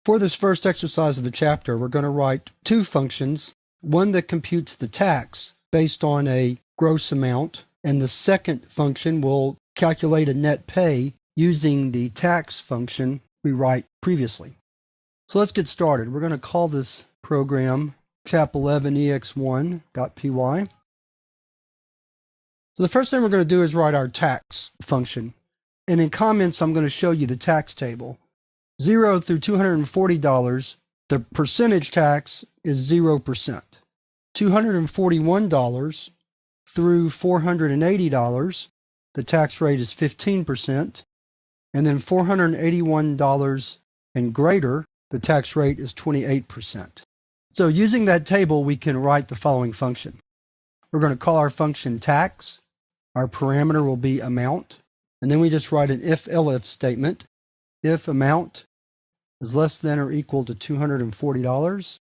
For this first exercise of the chapter, we're going to write two functions, one that computes the tax based on a gross amount, and the second function will calculate a net pay using the tax function we write previously. So let's get started. We're going to call this program chap11ex1.py. So the first thing we're going to do is write our tax function. And in comments, I'm going to show you the tax table. 0 through $240, the percentage tax is 0%. $241 through $480, the tax rate is 15%. And then $481 and greater, the tax rate is 28%. So using that table, we can write the following function. We're going to call our function tax. Our parameter will be amount. And then we just write an if-elif statement. If amount is less than or equal to $240,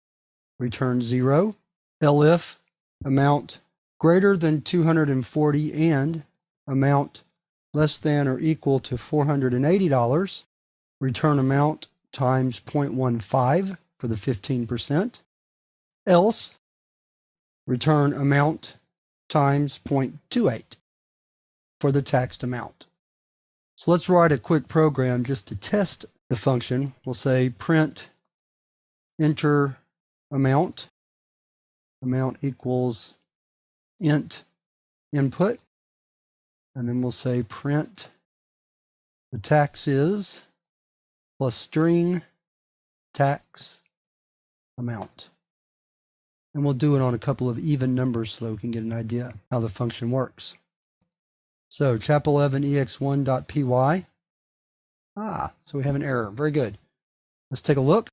return 0. Elif amount greater than 240 and amount less than or equal to $480, return amount times 0.15 for the 15%. Else, return amount times 0.28 for the taxed amount. So let's write a quick program just to test the function. We'll say print enter amount. Amount equals int input. And then we'll say print the tax is plus string tax amount. And we'll do it on a couple of even numbers so we can get an idea how the function works. So chap11ex1.py. So we have an error. Very good. Let's take a look.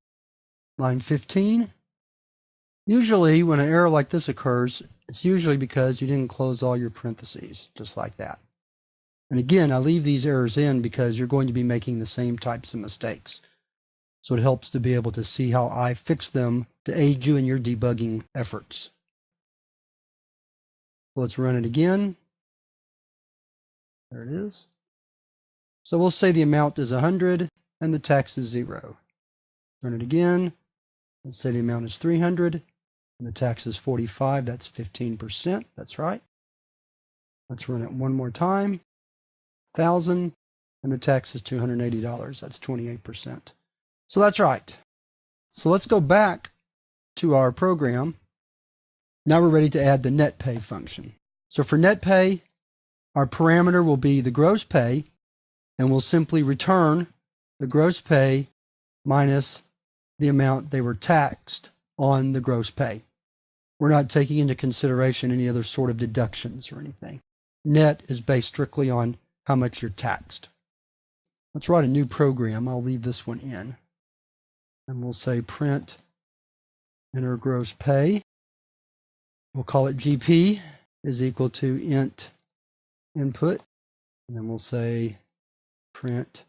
Line 15. Usually when an error like this occurs, it's usually because you didn't close all your parentheses, just like that. And again, I leave these errors in because you're going to be making the same types of mistakes. So it helps to be able to see how I fix them to aid you in your debugging efforts. So let's run it again. There it is. So we'll say the amount is 100 and the tax is 0. Run it again. Let's say the amount is 300 and the tax is 45. That's 15%. That's right. Let's run it one more time. 1,000 and the tax is $280. That's 28%. So that's right. So let's go back to our program. Now we're ready to add the net pay function. So for net pay, our parameter will be the gross pay, and we'll simply return the gross pay minus the amount they were taxed on the gross pay. We're not taking into consideration any other sort of deductions or anything. Net is based strictly on how much you're taxed. Let's write a new program. I'll leave this one in. And we'll say print enter gross pay. We'll call it GP is equal to int input. And then we'll say print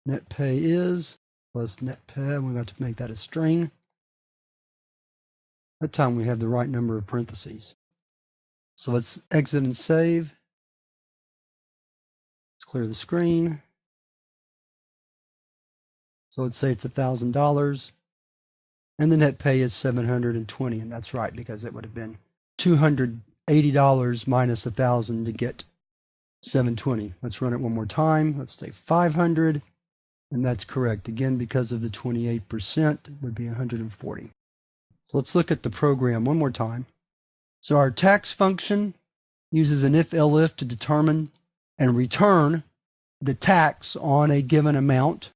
net pay is plus net pay. We're going to make that a string. That time we have the right number of parentheses. So let's exit and save. Let's clear the screen. So let's say it's $1,000 and the net pay is $720, and that's right because it would have been $280 minus 1,000 to get $720. Let's run it one more time. Let's say 500, and that's correct. Again, because of the 28%, it would be 140. So let's look at the program one more time. So our tax function uses an if-elif to determine and return the tax on a given amount.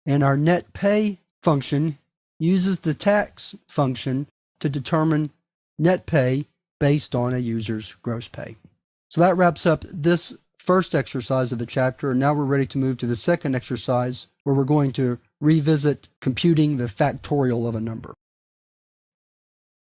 And our net pay function uses the tax function to determine net pay based on a user's gross pay. So that wraps up this first exercise of the chapter, and now we're ready to move to the second exercise where we're going to revisit computing the factorial of a number.